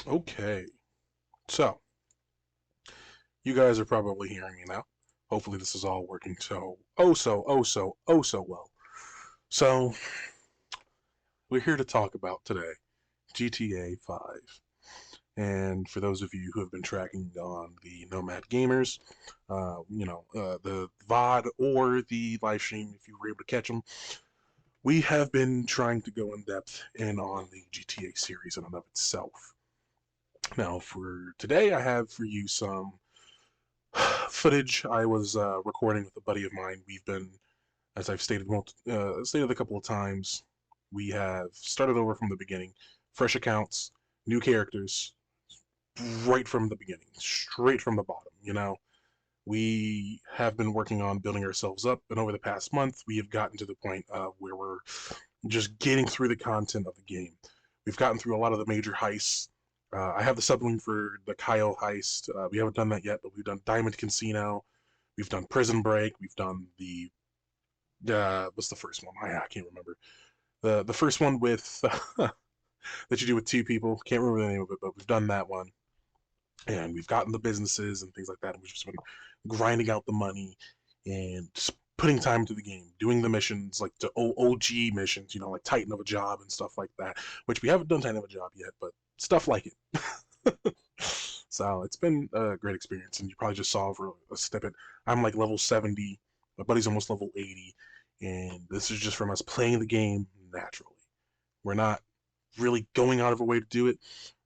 Okay, so you guys are probably hearing me now. Hopefully, this is all working so well. So, we're here to talk about today GTA 5. And for those of you who have been tracking on the Nomad Gamers, the VOD or the live stream, if you were able to catch them, we have been trying to go in depth in on the GTA series in and of itself. Now, for today, I have for you some footage I was recording with a buddy of mine. We've been, as I've stated a couple of times, we have started over from the beginning, fresh accounts, new characters, right from the beginning, straight from the bottom. We have been working on building ourselves up, and over the past month, we have gotten to the point where we're just getting through the content of the game. We've gotten through a lot of the major heists. I have the submarine for the Kyle heist. We haven't done that yet, but we've done Diamond Casino. We've done Prison Break. We've done the what's the first one? I can't remember. The first one with that you do with two people. Can't remember the name of it, but we've done that one, and we've gotten the businesses and things like that. And we've just been grinding out the money and just putting time into the game, doing the missions like the OG missions, like Titan of a Job and stuff like that. Which we haven't done Titan of a Job yet, but stuff like it. So it's been a great experience, and you probably just saw for a snippet. I'm like level 70. My buddy's almost level 80, and this is just from us playing the game naturally. We're not really going out of our way to do it.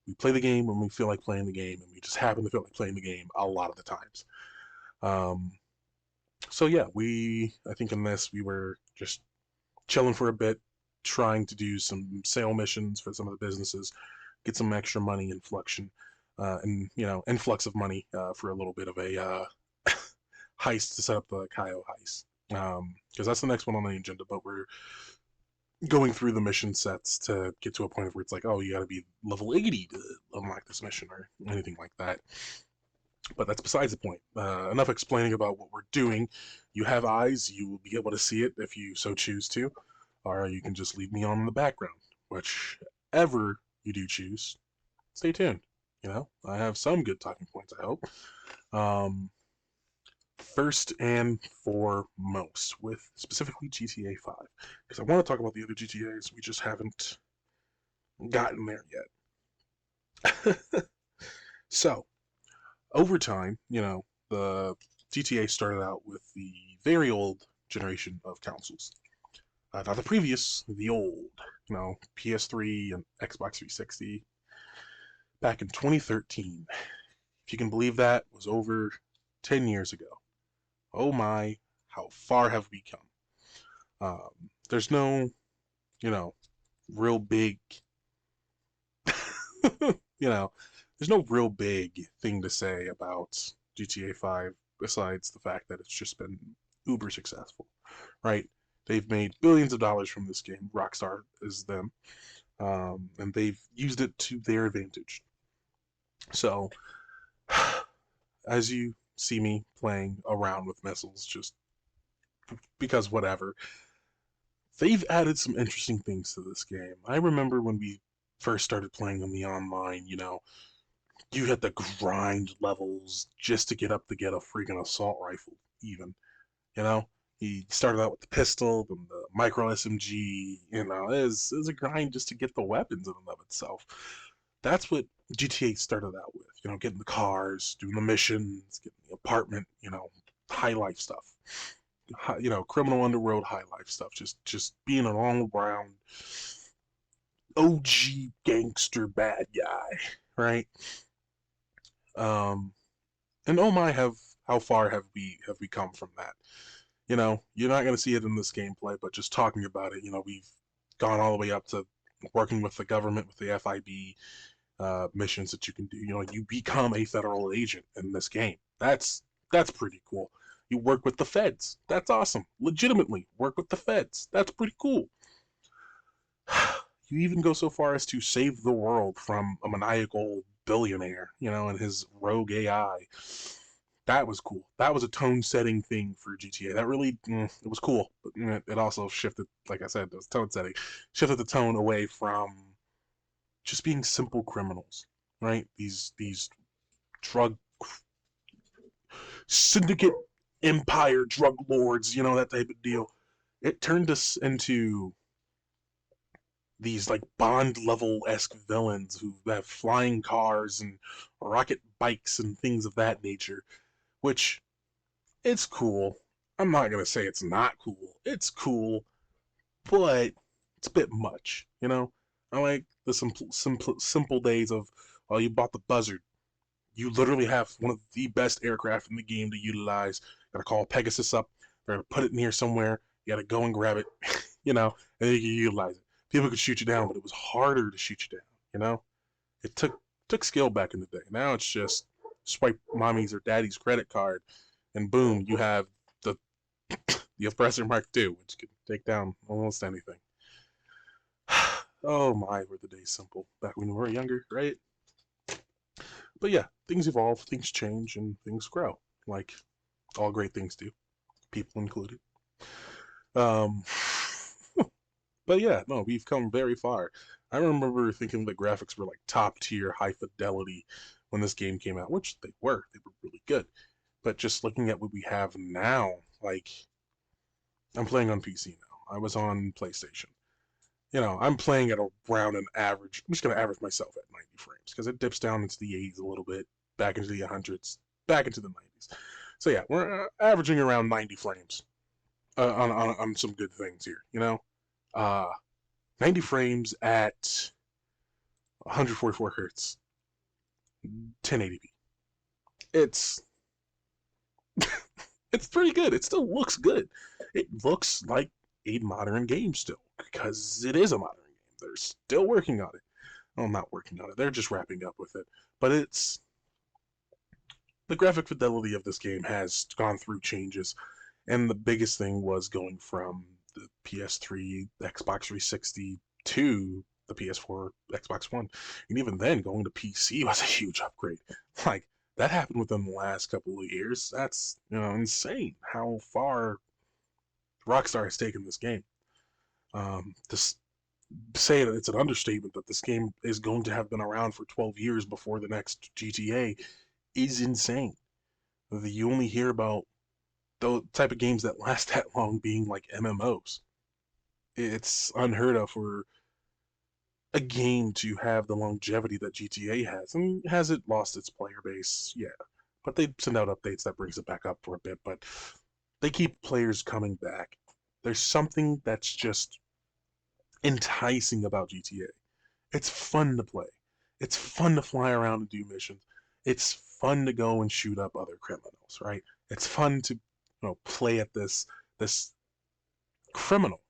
We play the game when we feel like playing the game, and we just happen to feel like playing the game a lot of the times. Um, so yeah, I think in this we were just chilling for a bit, trying to do some sale missions for some of the businesses, get some extra money inflection, and influx of money for a little bit of a heist to set up the Kyo heist. Because that's the next one on the agenda, but we're going through the mission sets to get to a point where it's like, oh, you got to be level 80 to unlock this mission or anything like that. But that's besides the point. Enough explaining about what we're doing. You have eyes, you will be able to see it if you so choose to, or you can just leave me on in the background. Whichever you do choose, stay tuned. I have some good talking points, I hope. Um, First and foremost, with specifically GTA 5, because I want to talk about the other GTAs, we just haven't gotten there yet. So, over time, the GTA started out with the very old generation of consoles. Not the previous, the old, PS3 and Xbox 360 back in 2013. If you can believe that, was over 10 years ago. Oh my, how far have we come? There's no, you know, real big, you know, there's no real big thing to say about GTA 5 besides the fact that it's just been uber successful, right? They've made billions of dollars from this game. Rockstar is them, and they've used it to their advantage. So, as you see me playing around with missiles, just because whatever, they've added some interesting things to this game. I remember when we first started playing on the online, you had to grind levels just to get up to get a freaking assault rifle, even. You know, he started out with the pistol, then the micro SMG. It was a grind just to get the weapons in and of itself. That's what GTA started out with. Getting the cars, doing the missions, getting the apartment. High life stuff. Criminal underworld high life stuff. Just being an all around OG gangster bad guy, right? Um, and oh my, have how far have we come from that? You're not going to see it in this gameplay, but just talking about it, we've gone all the way up to working with the government, with the FIB missions that you can do. You become a federal agent in this game. That's pretty cool. You work with the feds. That's awesome. Legitimately work with the feds. That's pretty cool. You even go so far as to save the world from a maniacal billionaire, and his rogue AI. That was cool. That was a tone-setting thing for GTA. That really, it was cool, but it also shifted, like I said, it was tone-setting, shifted the tone away from just being simple criminals, right? These drug syndicate empire drug lords, that type of deal. It turned us into these like Bond level esque villains who have flying cars and rocket bikes and things of that nature, which it's cool. I'm not gonna say it's not cool. It's cool, but it's a bit much. I like the simple days of, oh, you bought the Buzzard. You literally have one of the best aircraft in the game to utilize. You gotta call Pegasus up. They're gonna put it near somewhere. You gotta go and grab it, and then you can utilize it. People could shoot you down, but it was harder to shoot you down. You know, it took skill back in the day. Now it's just swipe mommy's or daddy's credit card, and boom, you have the the Oppressor Mark II, which can take down almost anything. Oh my, were the days simple back when we were younger, right? But yeah, things evolve, things change, and things grow, like all great things do, people included. Um, but yeah, no, we've come very far. I remember thinking the graphics were like top tier, high fidelity when this game came out, which they were. They were really good. But just looking at what we have now, like I'm playing on PC now. I was on PlayStation. I'm playing at around an average. I'm just gonna average myself at 90 frames because it dips down into the 80s a little bit, back into the 100s, back into the 90s. So yeah, we're averaging around 90 frames on some good things here. Uh, 90 frames at 144 hertz, 1080p. It's it's pretty good. It still looks good. It looks like a modern game still because it is a modern game. They're still working on it. Well, not working on it. They're just wrapping up with it. But it's the graphic fidelity of this game has gone through changes, and the biggest thing was going from the PS3, Xbox 360 to the PS4, Xbox One, and even then going to PC was a huge upgrade. Like that happened within the last couple of years. That's insane how far Rockstar has taken this game. To say that it's an understatement that this game is going to have been around for 12 years before the next GTA is insane. You only hear about the type of games that last that long being like MMOs. It's unheard of for a game to have the longevity that GTA has. And has it lost its player base? Yeah. But they send out updates that brings it back up for a bit, but they keep players coming back. There's something that's just enticing about GTA. It's fun to play. It's fun to fly around and do missions. It's fun to go and shoot up other criminals, right? It's fun to play at this criminal,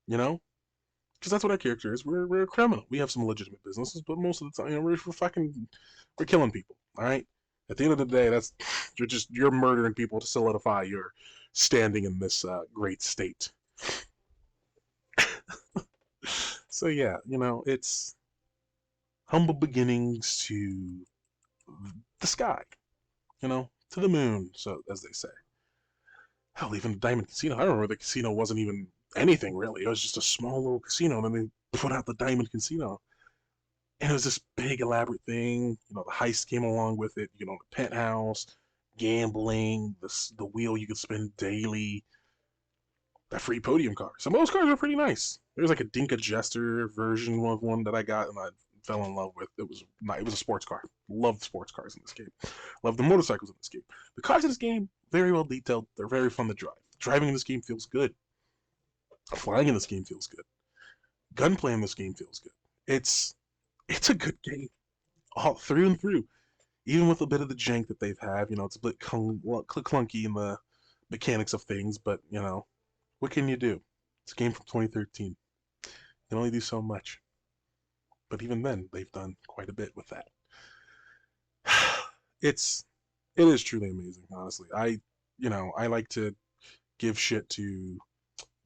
you know? Because that's what our character is. We're a criminal. We have some legitimate businesses, but most of the time, we're killing people. All right. At the end of the day, you're murdering people to solidify your standing in this great state. So yeah, it's humble beginnings to the sky, to the moon, so as they say. Hell, even the Diamond Casino. I remember the casino wasn't even anything really. It was just a small little casino, and then they put out the Diamond Casino. And it was this big elaborate thing. The heist came along with it. The penthouse, gambling, the wheel you could spin daily, that free podium car. Some of those cars were pretty nice. There was like a Dinka Jester version of one that I got and I fell in love with. It was a sports car. Loved sports cars in this game. Loved the motorcycles in this game. The cars in this game, very well detailed. They're very fun to drive. Driving in this game feels good. Flying in this game feels good. Gunplay in this game feels good. It's a good game. All through and through. Even with a bit of the jank that they've had, it's a bit clunky in the mechanics of things, but what can you do? It's a game from 2013. You can only do so much. But even then, they've done quite a bit with that. It is truly amazing, honestly. I like to give shit to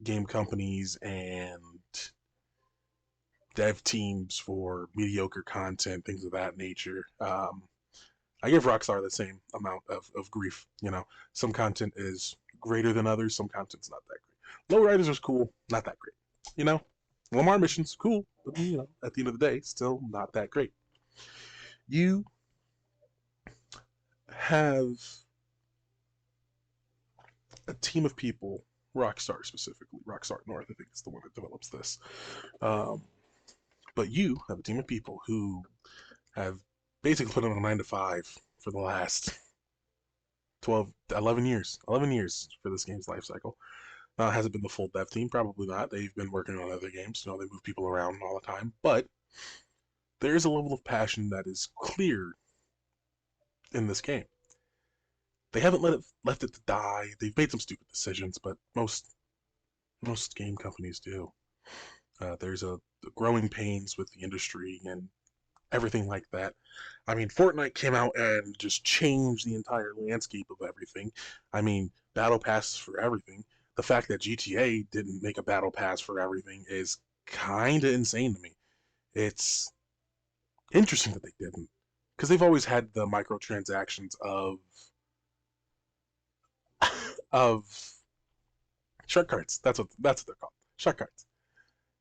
game companies and dev teams for mediocre content, things of that nature. I give Rockstar the same amount of grief. Some content is greater than others. Some content's not that great. Lowriders was cool, not that great. Lamar missions, cool, but at the end of the day, still not that great. You have a team of people, Rockstar specifically, Rockstar North, I think is the one that develops this. Um, but you have a team of people who have basically put in a 9 to 5 for the last 12, 11 years. 11 years for this game's life cycle. Has it been the full dev team? Probably not. They've been working on other games. They move people around all the time. But there is a level of passion that is clear in this game. They haven't left it to die. They've made some stupid decisions, but most game companies do. There's a growing pains with the industry and everything like that. I mean, Fortnite came out and just changed the entire landscape of everything. I mean, battle passes for everything. The fact that GTA didn't make a battle pass for everything is kind of insane to me. It's interesting that they didn't, because they've always had the microtransactions of shark cards. That's what they're called, shark cards,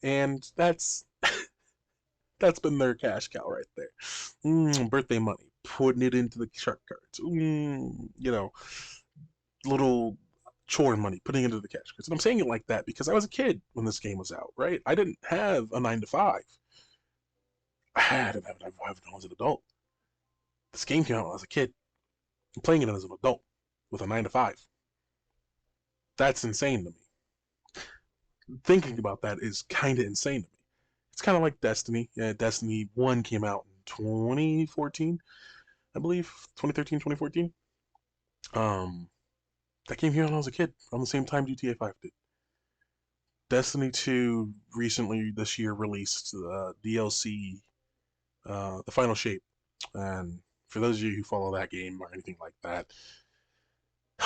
and that's been their cash cow right there. Birthday money, putting it into the shark cards. Little chore money, putting it into the cash cards. And I'm saying it like that because I was a kid when this game was out, right? I didn't have a 9 to 5. I didn't have a 9 to 5 when I was an adult. This game came out when I was a kid. I'm playing it as an adult with a 9 to 5. That's insane to me. Thinking about that is kind of insane to me. It's kind of like Destiny. Yeah, Destiny 1 came out in 2014, I believe. 2013, 2014. Um, that came here when I was a kid, around the same time GTA 5 did. Destiny 2 recently this year released DLC, The Final Shape. And for those of you who follow that game or anything like that,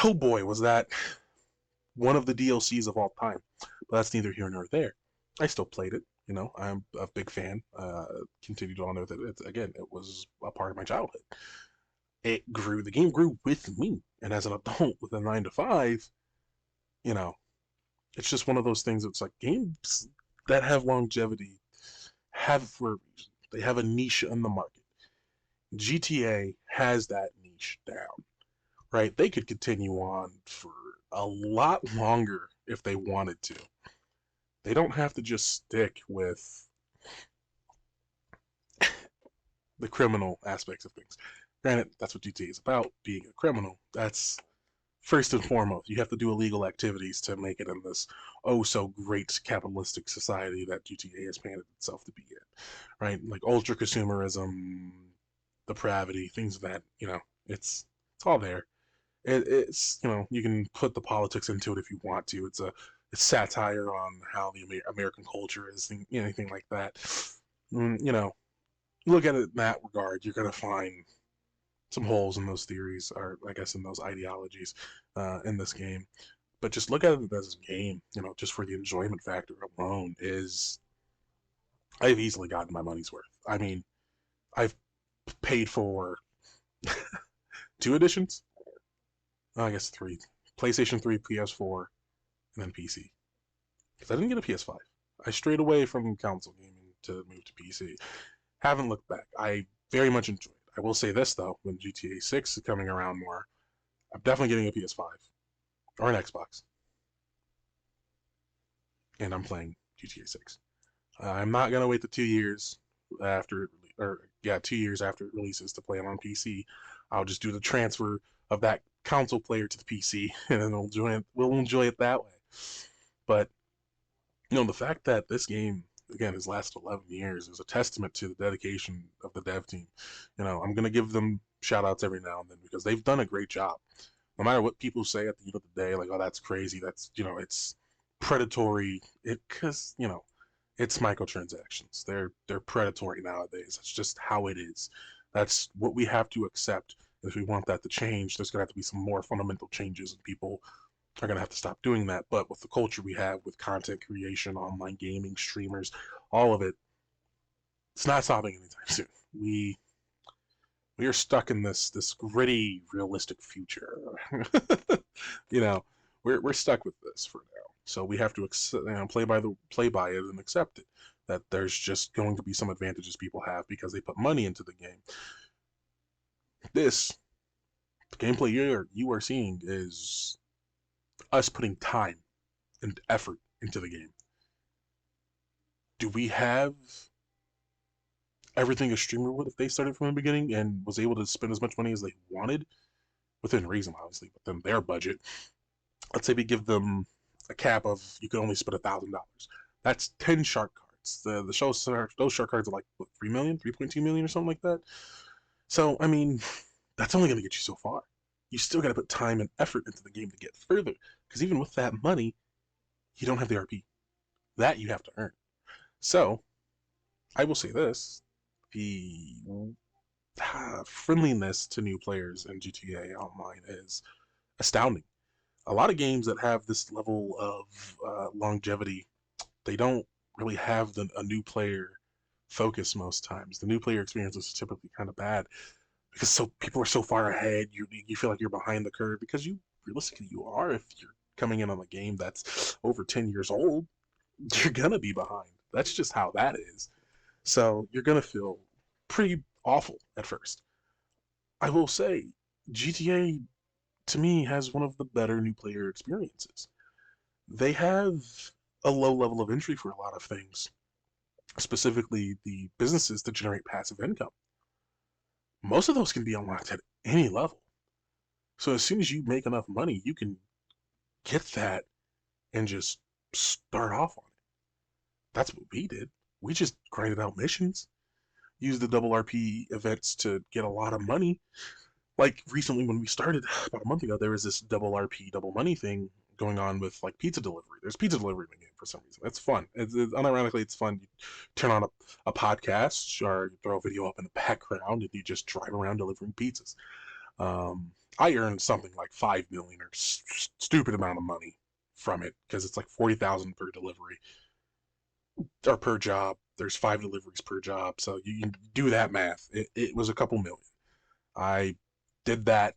oh boy, was that one of the DLCs of all time. But that's neither here nor there. I still played it. I'm a big fan. Continued on with it. Again, it was a part of my childhood. It grew. The game grew with me. And as an adult with a 9 to 5, you know, it's just one of those things. It's like games that have longevity have for a reason. They have a niche in the market. GTA has that niche down, right? They could continue on for a lot longer if they wanted to. They don't have to just stick with the criminal aspects of things. Granted, that's what GTA is about, being a criminal. That's first and foremost. You have to do illegal activities to make it in this oh so great capitalistic society that GTA has painted itself to be in, right? Like ultra consumerism, depravity, things of that, it's all there. It's you can put the politics into it if you want to. It's satire on how the American culture is, anything like that. You know, look at it in that regard, you're gonna find some holes in those theories, or I guess in those ideologies, in this game. But just look at it as a game. Just for the enjoyment factor alone, is I've easily gotten my money's worth. I mean, I've paid for 2 editions. I guess 3: PlayStation 3, PS4, and then PC. Because I didn't get a PS5. I strayed away from console gaming to move to PC. Haven't looked back. I very much enjoyed it. I will say this though, when GTA 6 is coming around more, I'm definitely getting a PS5 or an Xbox, and I'm playing GTA 6. I'm not gonna wait the 2 years after, or yeah, 2 years after it releases to play it on PC. I'll just do the transfer of that console player to the PC, and then we'll enjoy it that way. But the fact that this game again has lasted 11 years is a testament to the dedication of the dev team. I'm gonna give them shout outs every now and then because they've done a great job. No matter what people say at the end of the day, like, oh, that's crazy, that's it's predatory. Because it's microtransactions. They're predatory nowadays. That's just how it is. That's what we have to accept. If we want that to change, there's gonna have to be some more fundamental changes, and people are gonna have to stop doing that. But with the culture we have with content creation, online gaming, streamers, all of it, it's not stopping anytime soon. We are stuck in this gritty, realistic future. you know, we're stuck with this for now. So we have to play by it and accept it. That there's just going to be some advantages people have because they put money into the game. This the gameplay you are seeing is us putting time and effort into the game. Do we have everything a streamer would if they started from the beginning and was able to spend as much money as they wanted within reason, obviously, within their budget? Let's say we give them a cap of you can only spend $1,000. That's 10 shark cards. The show those shark cards are like what, 3 million, 3.2 million, or something like that. So I mean, that's only going to get you so far. You still got to put time and effort into the game to get further. Because even with that money, you don't have the RP. That you have to earn. So I will say this: the friendliness to new players in GTA Online is astounding. A lot of games that have this level of longevity, they don't really have a new player focus most times. The new player experience is typically kind of bad because so people are so far ahead. You feel like you're behind the curve because you realistically you are. If you're coming in on a game that's over 10 years old, you're gonna be behind. That's just how that is. So you're gonna feel pretty awful at first. I will say, GTA to me has one of the better new player experiences. They have a low level of entry for a lot of things, specifically the businesses to generate passive income. Most of those can be unlocked at any level. So as soon as you make enough money, you can get that and just start off on it. That's what we did. We just grinded out missions, used the double RP events to get a lot of money. Like recently when we started about a month ago, there was this double RP, double money thing going on with like pizza delivery. There's pizza delivery in the game for some reason. It's fun. Unironically, it's fun. You turn on a podcast or you throw a video up in the background and you just drive around delivering pizzas. I earned something like 5 million or stupid amount of money from it because it's like 40,000 per delivery or per job. There's 5 deliveries per job, so you can do that math. It was a couple million. I did that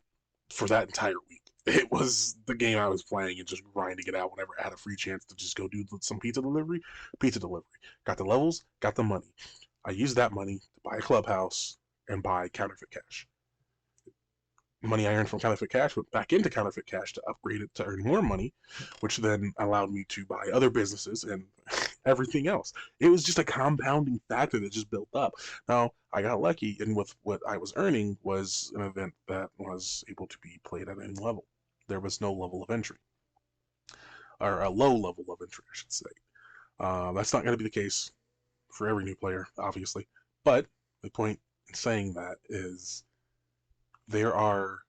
for that entire week. It was the game I was playing and just grinding it out whenever I had a free chance to just go do some pizza delivery. Pizza delivery. Got the levels, got the money. I used that money to buy a clubhouse and buy counterfeit cash. The money I earned from counterfeit cash went back into counterfeit cash to upgrade it to earn more money, which then allowed me to buy other businesses and everything else. It was just a compounding factor that just built up. Now, I got lucky, and with what I was earning was an event that was able to be played at any level. There was no level of entry, or a low level of entry, I should say. That's not going to be the case for every new player, obviously. But the point in saying that is there are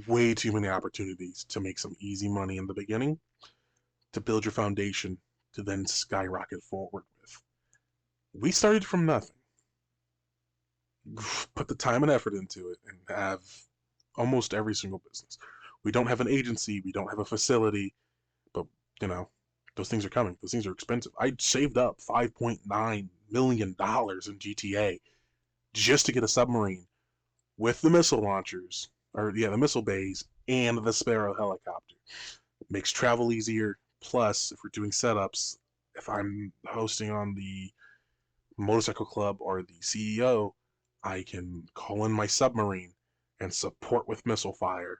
way too many opportunities to make some easy money in the beginning, to build your foundation, to then skyrocket forward with. We started from nothing, put the time and effort into it, and have almost every single business. We don't have an agency, we don't have a facility, but you know, those things are coming. Those things are expensive. I saved up $5.9 million in GTA just to get a submarine with the missile launchers, or yeah, the missile bays and the Sparrow helicopter. It makes travel easier. Plus, if we're doing setups, if I'm hosting on the motorcycle club or the CEO, I can call in my submarine and support with missile fire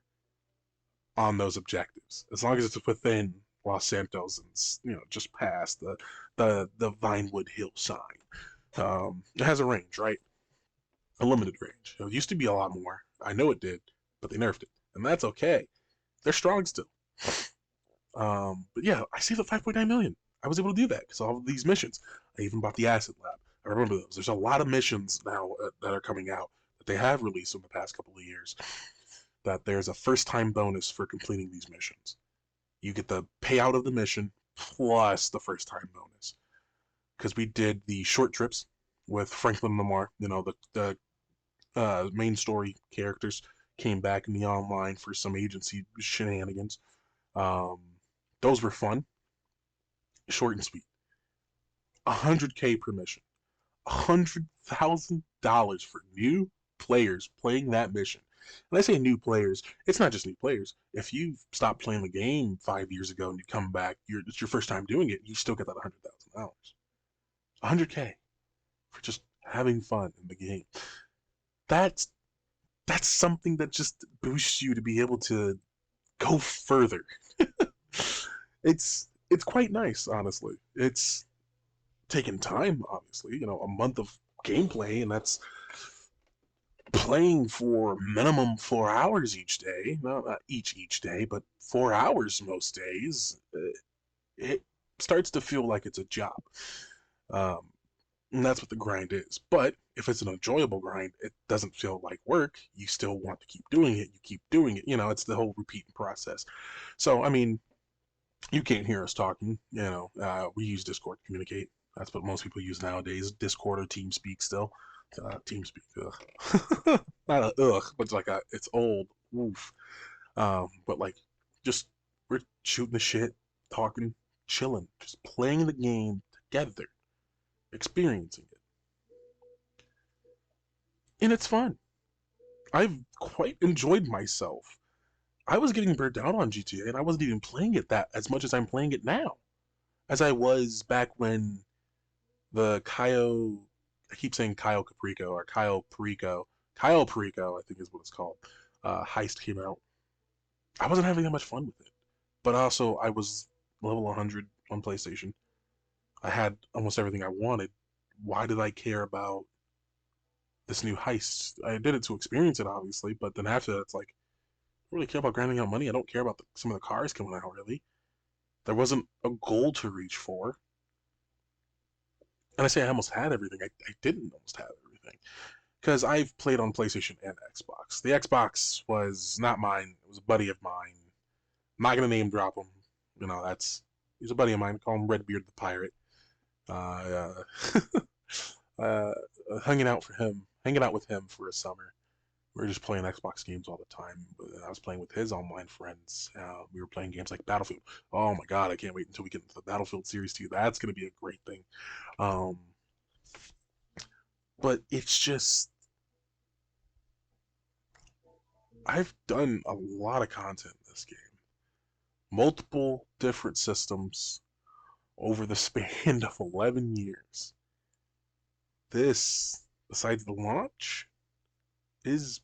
on those objectives, as long as it's within Los Santos and just past the Vinewood Hill sign. It has a range, right? A limited range. It used to be a lot more. I know it did, but they nerfed it, and that's okay. They're strong still. But yeah, I saved up 5.9 million. I was able to do that because all of these missions. I even bought the acid lab. I remember those. There's a lot of missions now that are coming out that they have released in the past couple of years. That there's a first time bonus for completing these missions. You get the payout of the mission plus the first time bonus. Because we did the short trips with Franklin Lamar, the main story characters came back in the online for some agency shenanigans. Um, those were fun, short and sweet. 100K per mission, $100,000 for new players playing that mission. And I say new players, it's not just new players. If you stopped playing the game 5 years ago and you come back, it's your first time doing it, you still get that $100,000. 100K for just having fun in the game. That's that's something that just boosts you to be able to go further. It's quite nice, honestly. It's taken time, obviously, a month of gameplay, and that's playing for minimum 4 hours each day. No, not each day, but 4 hours most days. It starts to feel like it's a job. Um, and that's what the grind is. But if it's an enjoyable grind, it doesn't feel like work. You still want to keep doing it. You keep doing it. It's the whole repeating process. So, I mean, you can't hear us talking. We use Discord to communicate. That's what most people use nowadays. Discord or TeamSpeak still. TeamSpeak, ugh. Not a ugh, but it's old. Oof. But like, just we're shooting the shit, talking, chilling, just playing the game together, experiencing it, and it's fun. I've quite enjoyed myself. I was getting burnt out on GTA, and I wasn't even playing it that as much as I'm playing it now, as I was back when the Cayo, I keep saying Cayo Caprico or Cayo Perico, Cayo Perico, I think is what it's called, heist came out. I wasn't having that much fun with it, but also I was level 100 on PlayStation. I had almost everything I wanted. Why did I care about this new heist? I did it to experience it, obviously, but then after that, it's like, I don't really care about grinding out money. I don't care about some of the cars coming out, really. There wasn't a goal to reach for. And I say I almost had everything. I didn't almost have everything. Because I've played on PlayStation and Xbox. The Xbox was not mine, it was a buddy of mine. I'm not going to name drop him. He's a buddy of mine. Call him Redbeard the Pirate. Uh, uh, hanging out with him for a summer. We were just playing Xbox games all the time. I was playing with his online friends. We were playing games like Battlefield. Oh my god, I can't wait until we get into the Battlefield series too. That's going to be a great thing. Um, but it's just, I've done a lot of content in this game. Multiple different systems over the span of 11 years. This, besides the launch, is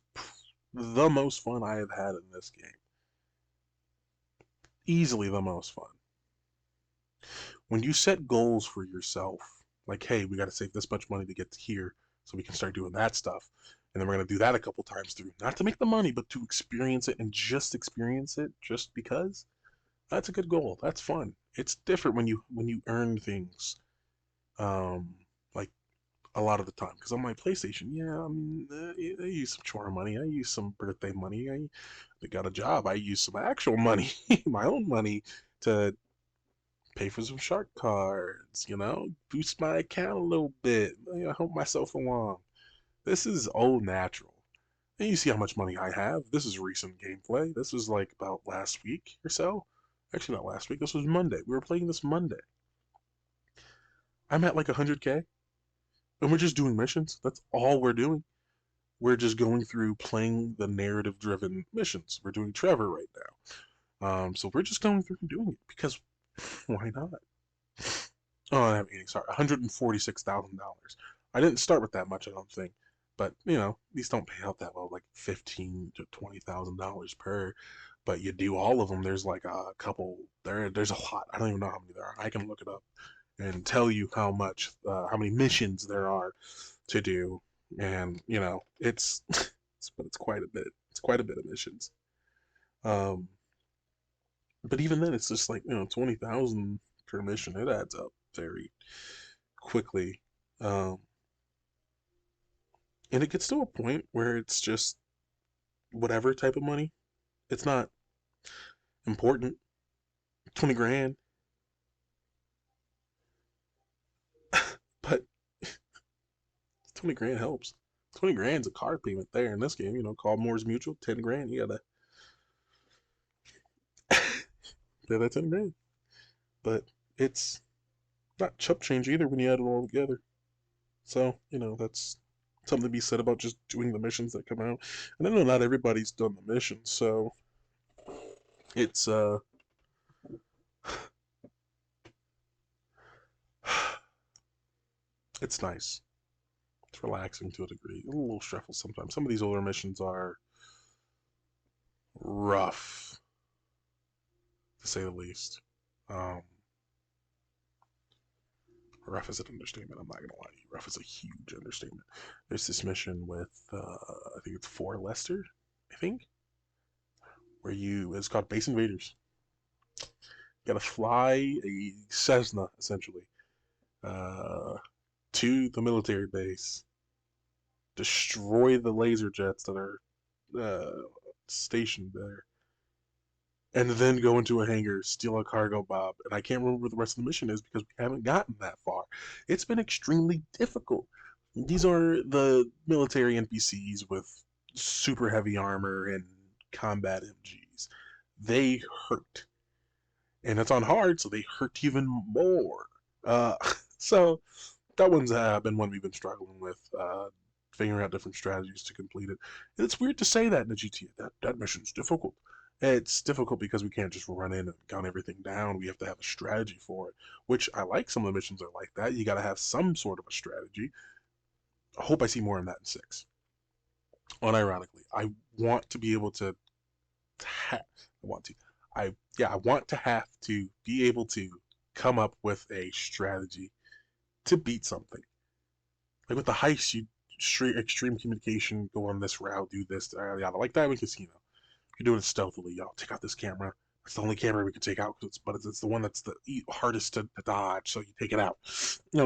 the most fun I have had in this game. Easily the most fun. When you set goals for yourself, like, hey, we got to save this much money to get to here so we can start doing that stuff. And then we're going to do that a couple times through. Not to make the money, but to experience it and just experience it just because. That's a good goal. That's fun. It's different when you earn things. Um, like a lot of the time, because on my PlayStation, yeah, I mean, I use some chore money, I use some birthday money, I got a job, I use some actual money, my own money, to pay for some shark cards, boost my account a little bit, help myself along. This is all natural. And you see how much money I have. This is recent gameplay. This was like about last week or so. Actually, not last week. This was Monday. We were playing this Monday. I'm at like 100K, and we're just doing missions. That's all we're doing. We're just going through playing the narrative driven missions. We're doing Trevor right now. So we're just going through and doing it because why not? Oh, I'm eating, sorry, $146,000. I didn't start with that much, I don't think. But, these don't pay out that well, like $15,000 to $20,000 per. But you do all of them, there's like a couple, there's a lot. I don't even know how many there are. I can look it up and tell you how many missions there are to do. And, but it's quite a bit. It's quite a bit of missions. Um, but even then, it's just like, 20,000 per mission. It adds up very quickly. Um, and it gets to a point where it's just whatever type of money. It's not important. 20 grand. But 20 grand helps. 20 grand's a car payment there in this game. Call Moore's Mutual, 10 grand. You gotta pay that 10 grand. But it's not chump change either when you add it all together. So, that's something to be said about just doing the missions that come out. And I know not everybody's done the missions, so it's it's nice. It's relaxing to a degree. A little stressful sometimes. Some of these older missions are rough, to say the least. Um, Rough is an understatement. I'm not gonna lie to you. Rough is a huge understatement. There's this mission with I think it's for Lester, I think, where it's called Base Invaders. You gotta fly a Cessna essentially uh, to the military base, destroy the laser jets that are stationed there, and then go into a hangar, steal a cargo bob. And I can't remember what the rest of the mission is because we haven't gotten that far. It's been extremely difficult. These are the military NPCs with super heavy armor and combat MGs. They hurt. And it's on hard, so they hurt even more. Uh, so that one's been one we've been struggling with, figuring out different strategies to complete it. And it's weird to say that in the GTA. That mission's difficult. It's difficult because we can't just run in and gun everything down. We have to have a strategy for it, which I like. Some of the missions are like that. You got to have some sort of a strategy. I hope I see more of that in 6. Unironically, I want to be able to. I want to. I want to have to be able to come up with a strategy to beat something. Like with the heist, you extreme communication, go on this route, do this, yada. Like that with Casino. You do it stealthily. Y'all take out this camera. It's the only camera we can take out, but it's the one that's the hardest to dodge, so you take it out.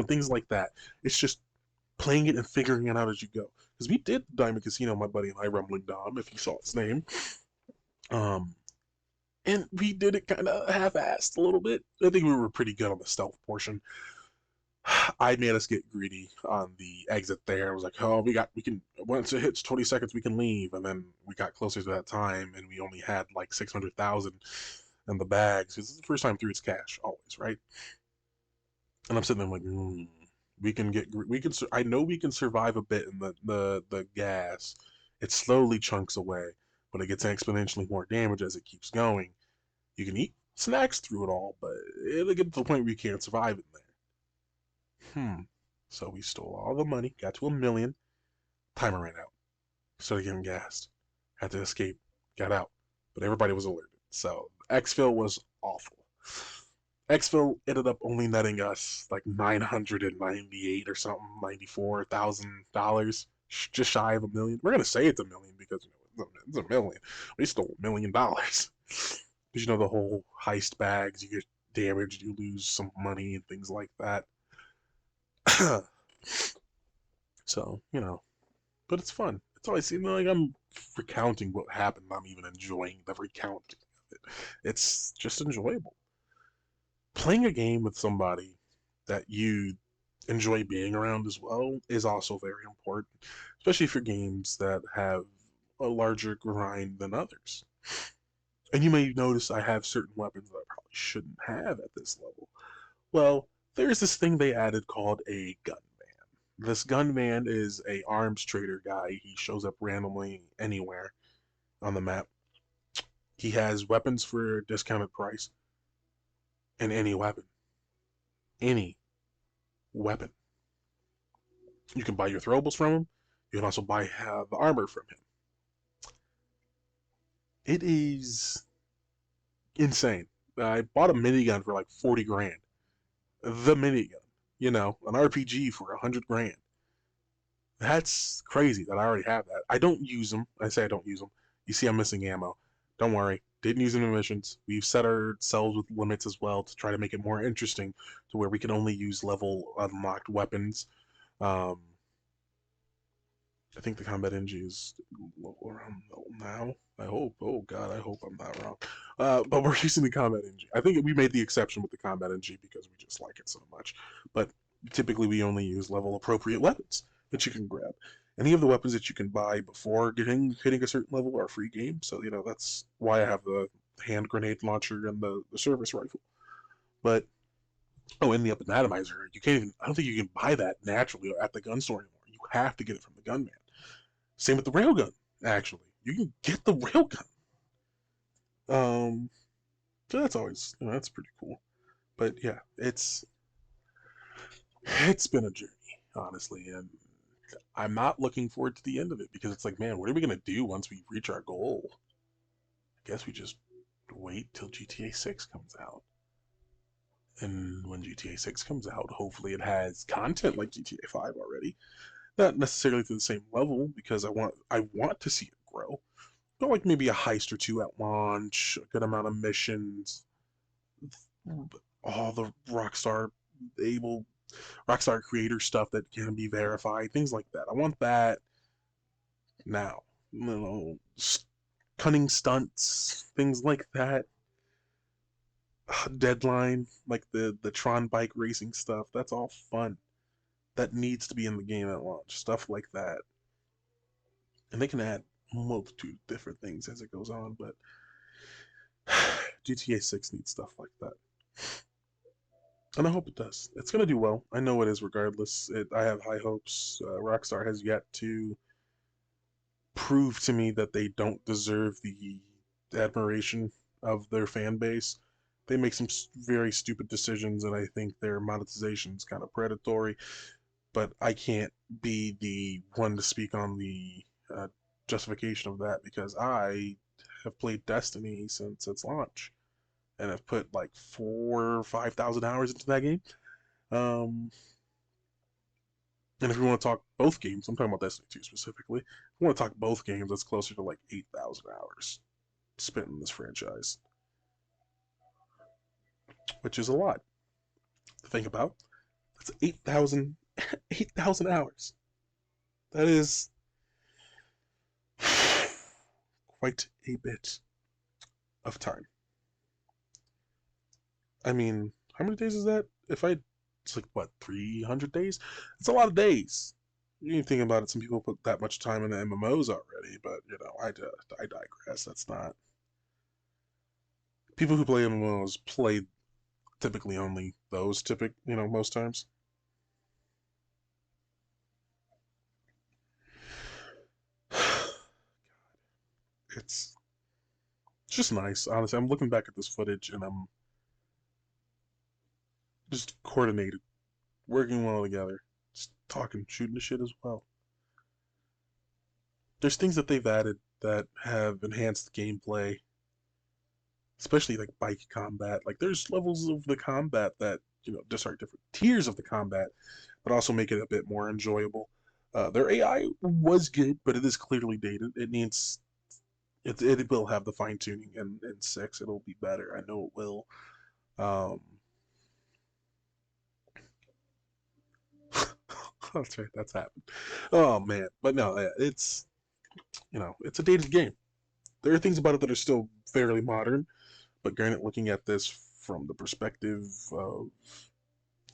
Things like that. It's just playing it and figuring it out as you go. Because we did Diamond Casino, my buddy and I, Rumbling Dom, if you saw its name. Um, and we did it kind of half-assed a little bit. I think we were pretty good on the stealth portion. I made us get greedy on the exit there. I was like, oh, we can, once it hits 20 seconds, we can leave. And then we got closer to that time and we only had like 600,000 in the bags. This is the first time through its cash, always, right? And I'm sitting there like, I know we can survive a bit in the gas. It slowly chunks away, but it gets exponentially more damage as it keeps going. You can eat snacks through it all, but it'll get to the point where you can't survive it in there. So we stole all the money, got to 1 million, timer ran out. Started getting gassed. Had to escape, got out. But everybody was alerted. So exfil was awful. Exfil ended up only netting us like 998 or something, $94,000, just shy of 1 million. We're gonna say it's 1 million because it's 1 million. We stole $1 million. Because the whole heist bags, you get damaged, you lose some money and things like that. So, but it's fun. It's always seems like I'm recounting what happened. I'm even enjoying the recounting of it. It's just enjoyable. Playing a game with somebody that you enjoy being around as well is also very important, especially for games that have a larger grind than others. And you may notice I have certain weapons that I probably shouldn't have at this level. Well, there's this thing they added called a gun. This gunman is a arms trader guy. He shows up randomly anywhere on the map. He has weapons for a discounted price, and any weapon. Any weapon. You can buy your throwables from him. You can also buy the armor from him. It is insane. I bought a minigun for like 40 grand. The minigun. An RPG for 100 grand. That's crazy that I already have that. I don't use them. I say I don't use them. You see, I'm missing ammo. Don't worry. Didn't use them in missions. We've set ourselves with limits as well to try to make it more interesting to where we can only use level unlocked weapons. Um, I think the combat NG is around now. I hope. Oh God, I hope I'm not wrong. But we're using the combat NG. I think we made the exception with the combat NG because we just like it so much. But typically, we only use level appropriate weapons that you can grab. Any of the weapons that you can buy before hitting a certain level are free game. So that's why I have the hand grenade launcher and the service rifle. But and the up and atomizer, you can't even. I don't think you can buy that naturally at the gun store anymore. You have to get it from the gunman. Same with the railgun. Actually, you can get the railgun. So that's always that's pretty cool. But yeah, it's been a journey, honestly, and I'm not looking forward to the end of it because it's like, man, what are we gonna do once we reach our goal? I guess we just wait till GTA 6 comes out. And when GTA 6 comes out, hopefully it has content like GTA 5 already. Not necessarily to the same level because I want to see it grow. But like maybe a heist or two at launch, a good amount of missions, all the able Rockstar creator stuff that can be verified, things like that. I want that now. You know, cunning stunts, things like that. Deadline, like the Tron bike racing stuff. That's all fun. That needs to be in the game at launch. Stuff like that, and they can add multitude of different things as it goes on. But GTA 6 needs stuff like that, and I hope it does. It's gonna do well. I know it is. Regardless, I have high hopes. Rockstar has yet to prove to me that they don't deserve the admiration of their fan base. They make some very stupid decisions, and I think their monetization is kind of predatory. But I can't be the one to speak on the justification of that because I have played Destiny since its launch and have put like 4 or 5 thousand hours into that game. Um, and if we want to talk both games, I'm talking about Destiny 2 specifically. If we want to talk both games, that's closer to like 8,000 hours spent in this franchise, which is a lot to think about. That's 8,000 hours. That is quite a bit of time. I mean, how many days is that? It's like what, 300 days? It's a lot of days. You think about it, some people put that much time into MMOs already, but I digress. That's not people who play MMOs play typically only those most times. It's just nice, honestly. I'm looking back at this footage and I'm just coordinated, working well together, just talking, shooting the shit as well. There's things that they've added that have enhanced gameplay, especially like bike combat. Like there's levels of the combat that just are different tiers of the combat, but also make it a bit more enjoyable. Their AI was good, but it is clearly dated. It will have the fine tuning in 6. It'll be better. I know it will. Um, that's right. That's happened. Oh man, but no, it's a dated game. There are things about it that are still fairly modern, but granted, looking at this from the perspective of,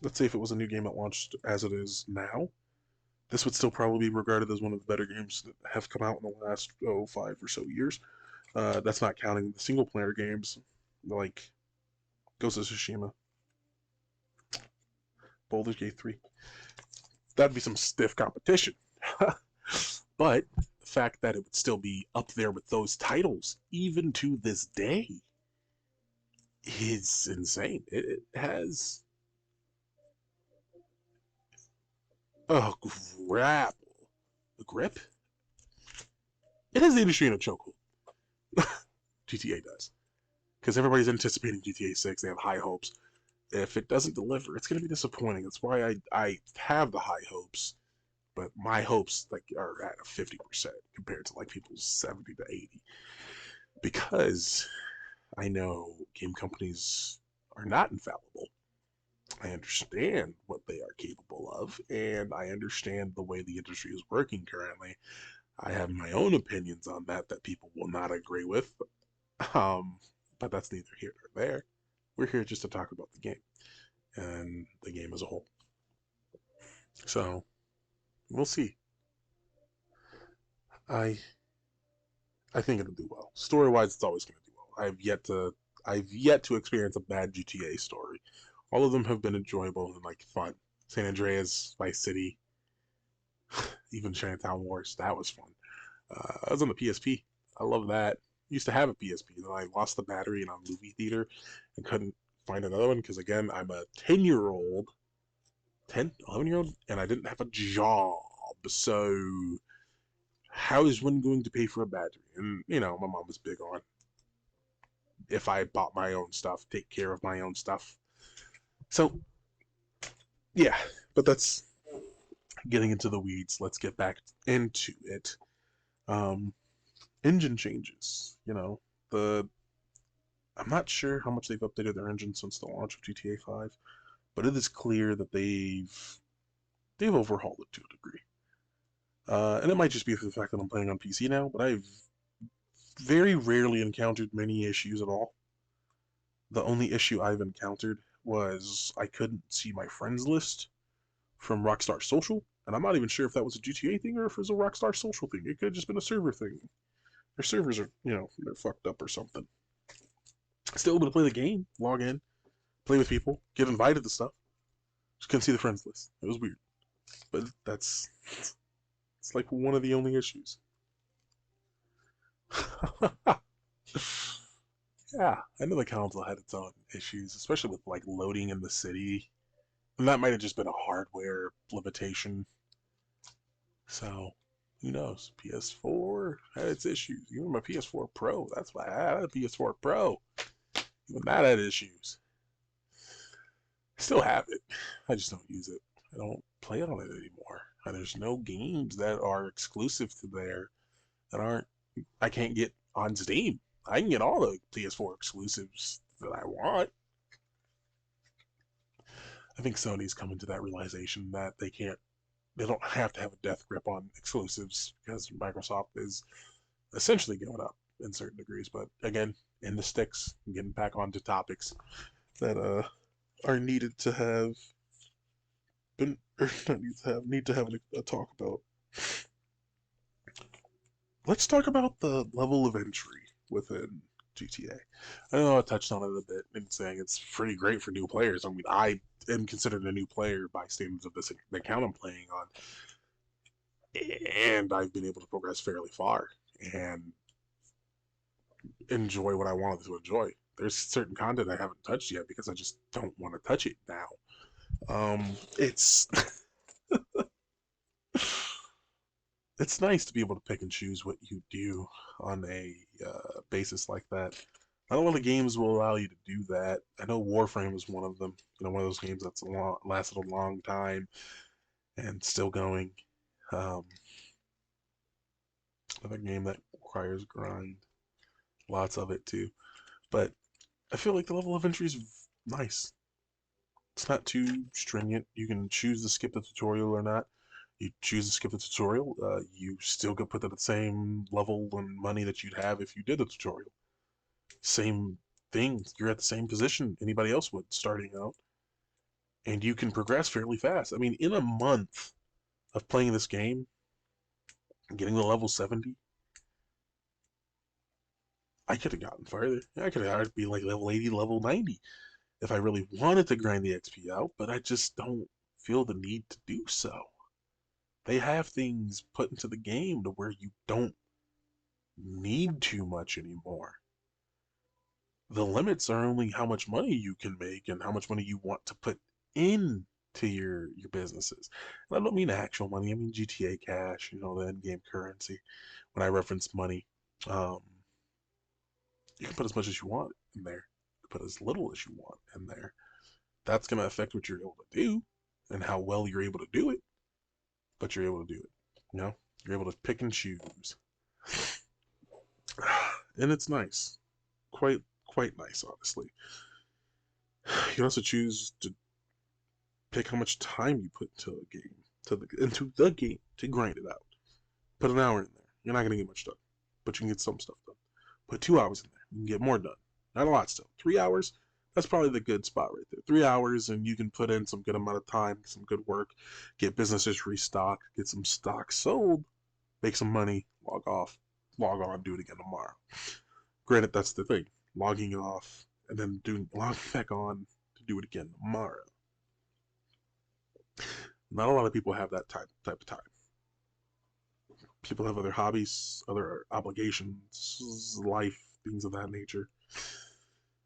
let's say, if it was a new game that launched as it is now, this would still probably be regarded as one of the better games that have come out in the last 5 or so years. That's not counting the single player games like Ghost of Tsushima, Baldur's Gate 3. That'd be some stiff competition. But the fact that it would still be up there with those titles, even to this day, is insane. It has a grip. It has the industry in a chokehold. GTA does, because everybody's anticipating GTA 6. They have high hopes. If it doesn't deliver, it's going to be disappointing. That's why I have the high hopes, but my hopes like are at a 50% compared to like people's 70 to 80, because I know game companies are not infallible. I understand what they are capable of, and I understand the way the industry is working currently. I have my own opinions on that people will not agree with, um, but that's neither here nor there. We're here just to talk about the game and the game as a whole. So we'll see. I I think it'll do well. Story wise, it's always going to do well. I've yet to experience a bad GTA story. All of them have been enjoyable and like fun. San Andreas, Vice City, even Chinatown Wars. That was fun. I was on the PSP. I love that. Used to have a PSP, then I lost the battery in a movie theater and couldn't find another one because again, I'm a 10-year-old, 10, 11-year-old, and I didn't have a job. So how is one going to pay for a battery? And my mom was big on if I bought my own stuff, take care of my own stuff. So yeah, but that's getting into the weeds. Let's get back into it. Um, Engine changes. The I'm not sure how much they've updated their engine since the launch of GTA 5, but it is clear that they've overhauled it to a degree. And it might just be for the fact that I'm playing on PC now, but I've very rarely encountered many issues at all. The only issue I've encountered was I couldn't see my friends list from Rockstar Social, and I'm not even sure if that was a GTA thing or if it was a Rockstar Social thing. It could have just been a server thing. Their servers are, they're fucked up or something. Still able to play the game, log in, play with people, get invited to stuff. Just couldn't see the friends list. It was weird, but it's like one of the only issues. Yeah, I know the console had its own issues, especially with like loading in the city. And that might have just been a hardware limitation. So, who knows? PS4 had its issues. Even my PS4 Pro, that's why I had a PS4 Pro. Even that had issues. I still have it. I just don't use it. I don't play on it anymore. And there's no games that are exclusive to there that aren't I can't get on Steam. I can get all the PS4 exclusives that I want. I think Sony's coming to that realization that they don't have to have a death grip on exclusives because Microsoft is essentially giving up in certain degrees. But again, in the sticks, getting back onto topics that are needed to have been or not need to have a talk about. Let's talk about the level of entry within GTA. I know I touched on it a bit in saying it's pretty great for new players. I mean, I am considered a new player by standards of this account I'm playing on, and I've been able to progress fairly far and enjoy what I wanted to enjoy. There's certain content I haven't touched yet because I just don't want to touch it now. It's it's nice to be able to pick and choose what you do on a basis like that. Not a lot of games will allow you to do that. I know Warframe is one of them. One of those games that's lasted a long time and still going. Um, Another game that requires grind, lots of it too. But I feel like the level of entry is nice. It's not too stringent. You can choose to skip the tutorial or not. You choose to skip the tutorial, you still get put at the same level and money that you'd have if you did the tutorial. Same thing, you're at the same position anybody else would starting out, and you can progress fairly fast. I mean, in a month of playing this game, getting to level 70, I could have gotten farther. I could have be like level 80, level 90 if I really wanted to grind the XP out, but I just don't feel the need to do so. They have things put into the game to where you don't need too much anymore. The limits are only how much money you can make and how much money you want to put into your businesses. And I don't mean actual money. I mean GTA cash, the in-game currency. When I reference money, um, you can put as much as you want in there. You can put as little as you want in there. That's going to affect what you're able to do and how well you're able to do it. But you're able to do it. You're able to pick and choose, and it's nice, quite nice, honestly. You can also choose to pick how much time you put into the game to grind it out. Put an hour in there. You're not gonna get much done, but you can get some stuff done. Put 2 hours in there. You can get more done. Not a lot still. 3 hours. That's probably the good spot right there. 3 hours, and you can put in some good amount of time, some good work, get businesses restocked, get some stock sold, make some money, log off, log on, do it again tomorrow. Granted, that's the thing. Logging off and then logging back on to do it again tomorrow. Not a lot of people have that type of time. People have other hobbies, other obligations, life, things of that nature,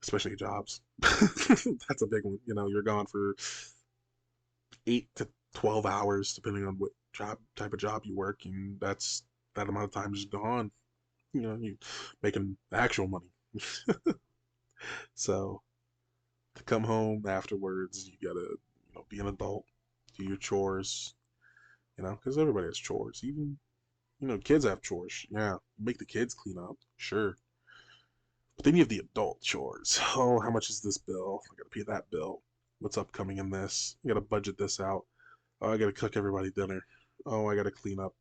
especially jobs. That's a big one. You're gone for 8 to 12 hours, depending on what type of job you work, and that's that amount of time is gone. You making actual money. So to come home afterwards, you gotta be an adult, do your chores, because everybody has chores. Even kids have chores. Yeah, make the kids clean up, sure. But then you have the adult chores. Oh, how much is this bill? I gotta pay that bill. What's upcoming in this? I gotta budget this out. Oh, I gotta cook everybody dinner. Oh, I gotta clean up.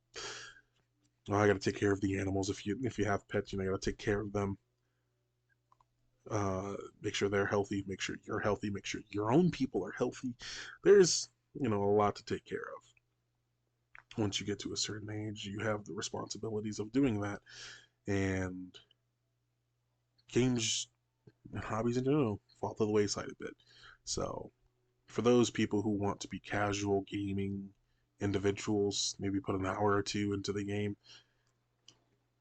Oh, I gotta take care of the animals. If you have pets, I gotta take care of them. Make sure they're healthy. Make sure you're healthy. Make sure your own people are healthy. There's a lot to take care of. Once you get to a certain age, you have the responsibilities of doing that, and games and hobbies in general fall to the wayside a bit. So for those people who want to be casual gaming individuals, maybe put an hour or two into the game,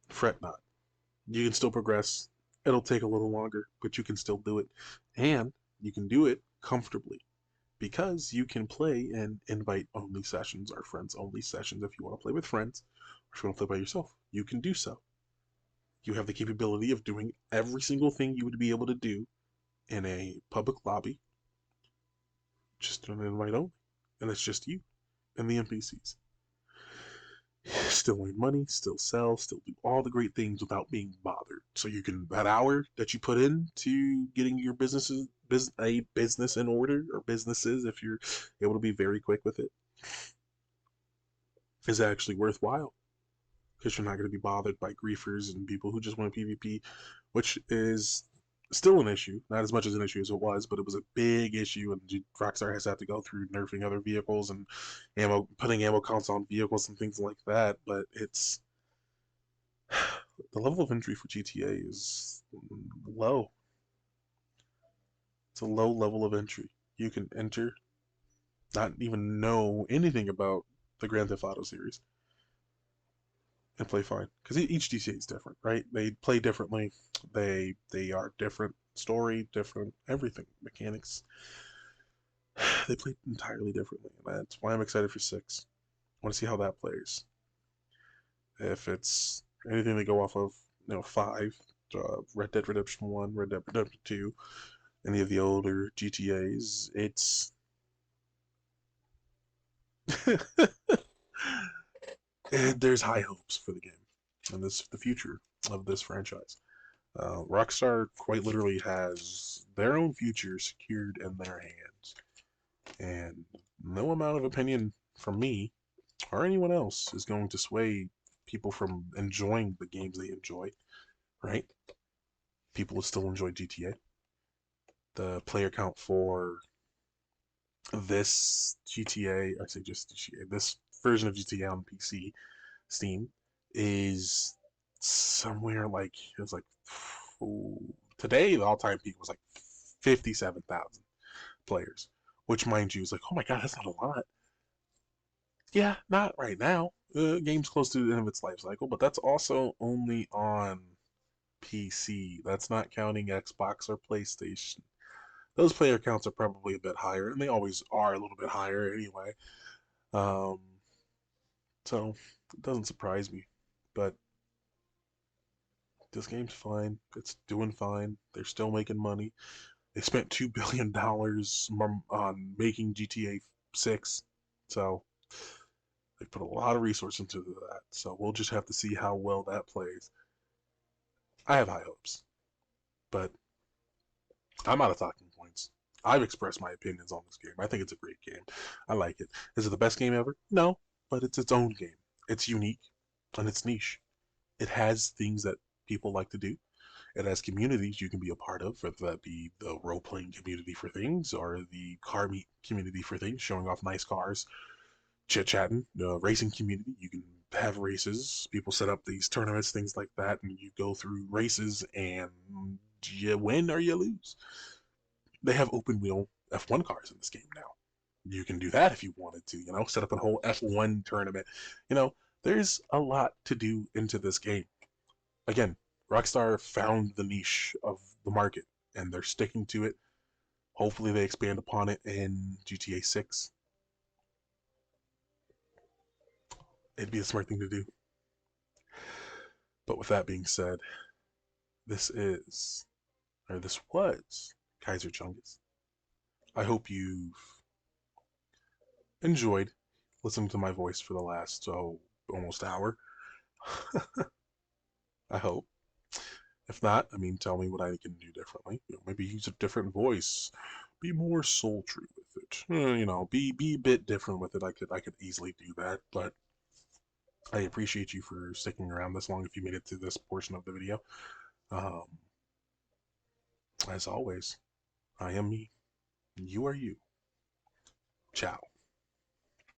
fret not. You can still progress. It'll take a little longer, but you can still do it. And you can do it comfortably because you can play in invite only sessions or friends only sessions if you want to play with friends or if you want to play by yourself. You can do so. You have the capability of doing every single thing you would be able to do in a public lobby, just an invite only. And it's just you and the NPCs. Still earn money, still sell, still do all the great things without being bothered. So you can that hour that you put in to getting your a business in order, or businesses if you're able to be very quick with it, is actually worthwhile because you're not going to be bothered by griefers and people who just want PvP, which is still an issue. Not as much as an issue as it was, but it was a big issue, and Rockstar has had to go through nerfing other vehicles and putting ammo counts on vehicles and things like that. But it's the level of entry for GTA is low. It's a low level of entry. You can enter, not even know anything about the Grand Theft Auto series, and play fine. Because each GTA is different, right? They play differently. They are different story, different everything, mechanics. They play entirely differently, and that's why I'm excited for 6. I want to see how that plays. If it's anything they go off of, 5, Red Dead Redemption 1, Red Dead Redemption 2, any of the older GTAs, it's there's high hopes for the game and the future of this franchise. Rockstar quite literally has their own future secured in their hands, and no amount of opinion from me or anyone else is going to sway people from enjoying the games they enjoy. Right? People will still enjoy GTA. The player count for this GTA, I say just GTA, this version of GTA on PC, Steam, is somewhere like it was like today the all-time peak was like 57,000 players, which mind you is like, oh my god, that's not a lot. Yeah, not right now. The game's close to the end of its life cycle, but that's also only on PC. That's not counting Xbox or PlayStation. Those player counts are probably a bit higher, and they always are a little bit higher anyway. Um, so it doesn't surprise me. But this game's fine. It's doing fine. They're still making money. They spent $2 billion on making GTA 6, so they put a lot of resource into that. So we'll just have to see how well that plays. I have high hopes, but I'm out of talking points. I've expressed my opinions on this game. I think it's a great game. I like it. Is it the best game ever? No, but it's its own game. It's unique and it's niche. It has things that people like to do. It has communities you can be a part of, whether that be the role playing community for things or the car meet community for things, showing off nice cars, chit chatting, the racing community. You can have races. People set up these tournaments, things like that, and you go through races and you win or you lose. They have open wheel F1 cars in this game now. You can do that if you wanted to, set up a whole F1 tournament. You know, there's a lot to do into this game. Again, Rockstar found the niche of the market and they're sticking to it. Hopefully, they expand upon it in GTA 6. It'd be a smart thing to do. But with that being said, this is, or this was, Kaiser Chungus. I hope you've enjoyed listening to my voice for the last, almost hour. I hope. If not, I mean, tell me what I can do differently. Maybe use a different voice, be more sultry with it. Be a bit different with it. I could easily do that, but I appreciate you for sticking around this long if you made it to this portion of the video. Um, as always, I am me, you are you. Ciao.